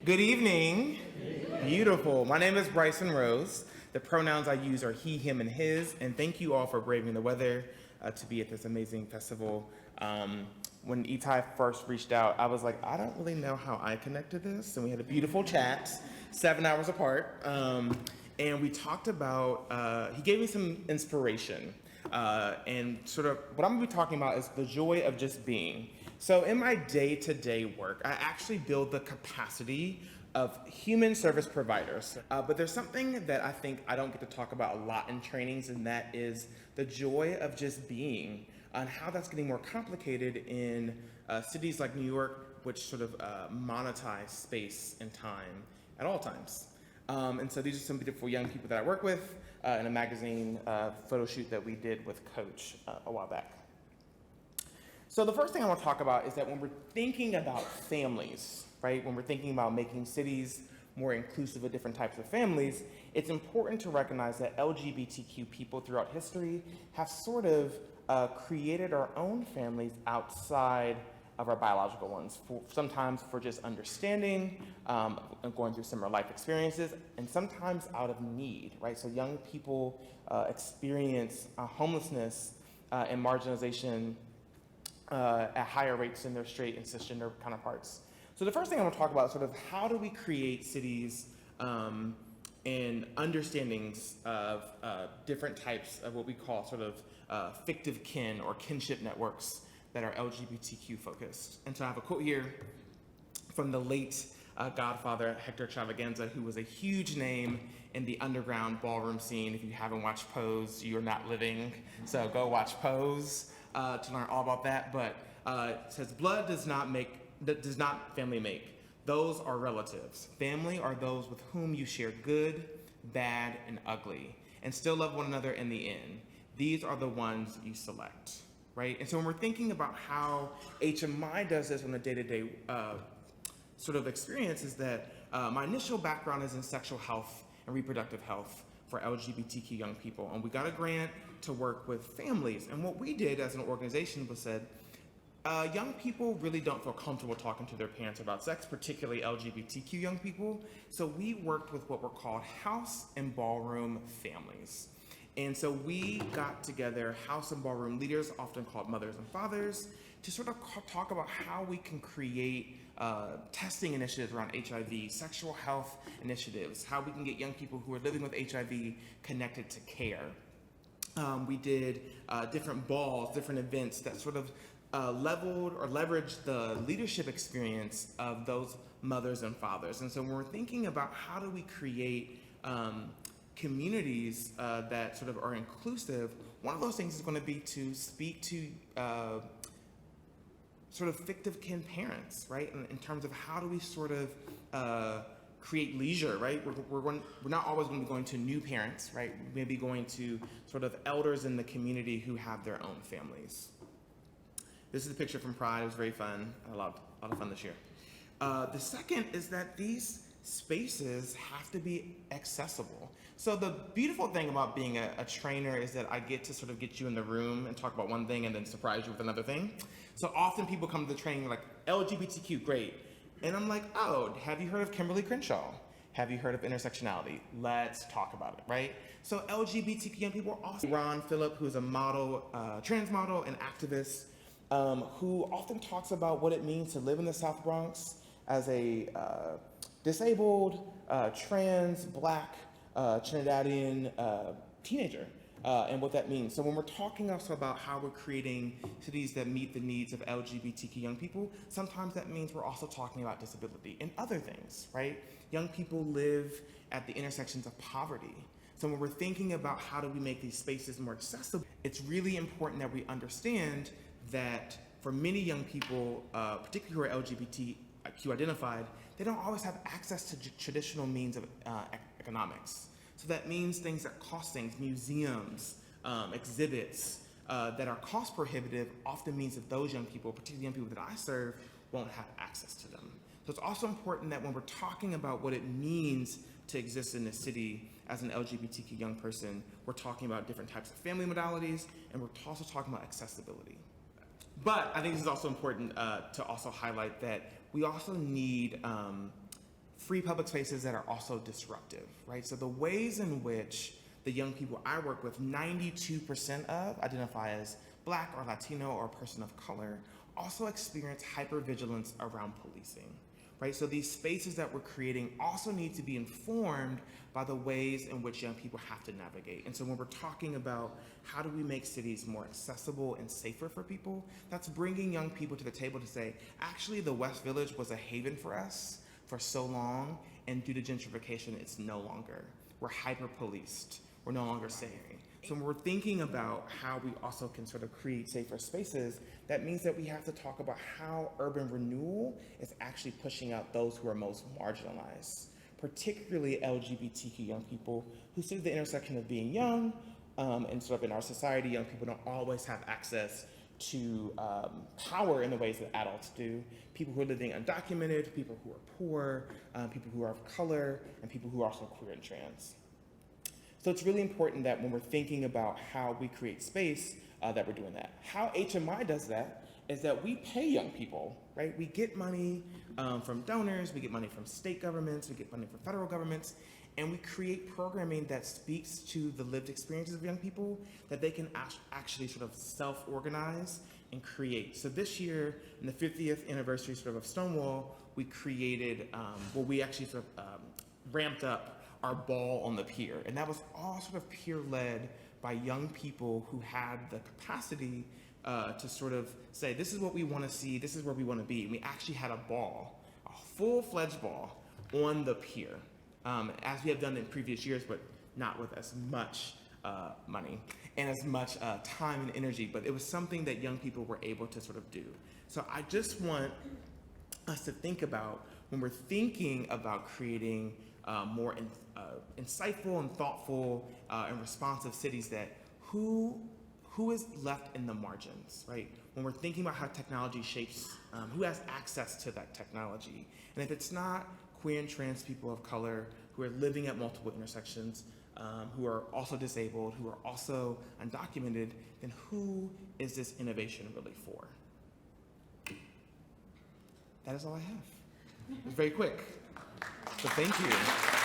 Good evening. Beautiful. My name is Bryson Rose. The pronouns I use are he, him, and his. And thank you all for braving the weather to be at this amazing festival. When Itai first reached out, I was like, I don't really know how I connect to this. And we had a beautiful chat, 7 hours apart. And we talked about, he gave me some inspiration. And sort of what I'm gonna be talking about is the joy of just being. So in my day-to-day work, I actually build the capacity of human service providers. But there's something that I think I don't get to talk about a lot in trainings, and that is the joy of just being, and how that's getting more complicated in cities like New York, which sort of monetize space and time at all times. And so these are some beautiful young people that I work with in a magazine photo shoot that we did with Coach a while back. So the first thing I want to talk about is that when we're thinking about families, right, when we're thinking about making cities more inclusive of different types of families, it's important to recognize that LGBTQ people throughout history have sort of created our own families outside of our biological ones, sometimes for just understanding and going through similar life experiences, and sometimes out of need, right? So young people experience homelessness and marginalization at higher rates than their straight and cisgender counterparts. So the first thing I want to talk about is sort of how do we create cities and understandings of different types of what we call sort of fictive kin or kinship networks that are LGBTQ focused. And so I have a quote here from the late Godfather Hector Extravaganza, who was a huge name in the underground ballroom scene. If you haven't watched Pose, you're not living. So go watch Pose to learn all about that. But it says, blood does not family make. Those are relatives. Family are those with whom you share good, bad, and ugly, and still love one another in the end. These are the ones you select. Right? And so when we're thinking about how HMI does this on a day-to-day sort of experience, is that my initial background is in sexual health and reproductive health for LGBTQ young people. And we got a grant to work with families. And what we did as an organization was said, young people really don't feel comfortable talking to their parents about sex, particularly LGBTQ young people. So we worked with what were called house and ballroom families. And so we got together house and ballroom leaders, often called mothers and fathers, to sort of talk about how we can create testing initiatives around HIV, sexual health initiatives, how we can get young people who are living with HIV connected to care. We did different balls, different events that sort of leveled or leveraged the leadership experience of those mothers and fathers. And so when we're thinking about how do we create communities that sort of are inclusive, one of those things is going to be to speak to sort of fictive kin parents, right? In terms of how do we sort of create leisure, right? We're not always going to be going to new parents, right? Maybe going to sort of elders in the community who have their own families. This is a picture from Pride. It was very fun. I had a lot of fun this year. The second is that these spaces have to be accessible. So the beautiful thing about being a trainer is that I get to sort of get you in the room and talk about one thing and then surprise you with another thing. So often people come to the training like, LGBTQ, great. And I'm like, oh, have you heard of Kimberly Crenshaw? Have you heard of intersectionality? Let's talk about it, right? So LGBTQ young people are awesome. Ron Phillip, who's a model, trans model and activist, who often talks about what it means to live in the South Bronx as a disabled, trans, Black, Trinidadian teenager, and what that means. So when we're talking also about how we're creating cities that meet the needs of LGBTQ young people, sometimes that means we're also talking about disability and other things, right? Young people live at the intersections of poverty. So when we're thinking about how do we make these spaces more accessible, it's really important that we understand that for many young people, particularly who are LGBTQ identified, they don't always have access to traditional means of economics. So that means things that cost things, museums, exhibits that are cost prohibitive often means that those young people, particularly young people that I serve, won't have access to them. So it's also important that when we're talking about what it means to exist in the city as an LGBTQ young person, we're talking about different types of family modalities, and we're also talking about accessibility. But I think this is also important to also highlight that we also need free public spaces that are also disruptive, right? So the ways in which the young people I work with, 92% of identify as Black or Latino or person of color, also experience hypervigilance around policing, right? So these spaces that we're creating also need to be informed by the ways in which young people have to navigate. And so when we're talking about how do we make cities more accessible and safer for people, that's bringing young people to the table to say, actually the West Village was a haven for us for so long, and due to gentrification, it's no longer. We're hyper-policed. We're no longer safe. So when we're thinking about how we also can sort of create safer spaces, that means that we have to talk about how urban renewal is actually pushing out those who are most marginalized, particularly LGBTQ young people who sit at the intersection of being young, and sort of in our society, young people don't always have access to power in the ways that adults do. People who are living undocumented, people who are poor, people who are of color, and people who are also queer and trans. So it's really important that when we're thinking about how we create space, that we're doing that. How HMI does that is that we pay young people, right? We get money from donors, we get money from state governments, we get money from federal governments, and we create programming that speaks to the lived experiences of young people that they can actually sort of self-organize and create. So this year, in the 50th anniversary sort of Stonewall, we created, we actually sort of ramped up our ball on the pier. And that was all sort of peer-led by young people who had the capacity to sort of say, this is what we want to see, this is where we want to be. And we actually had a ball, a full-fledged ball on the pier, as we have done in previous years, but not with as much money and as much time and energy. But it was something that young people were able to sort of do. So I just want us to think about, when we're thinking about creating more insightful and thoughtful and responsive cities, that who is left in the margins, right? When we're thinking about how technology shapes, who has access to that technology? And if it's not queer and trans people of color who are living at multiple intersections, who are also disabled, who are also undocumented, then who is this innovation really for? That is all I have. It was very quick. So thank you.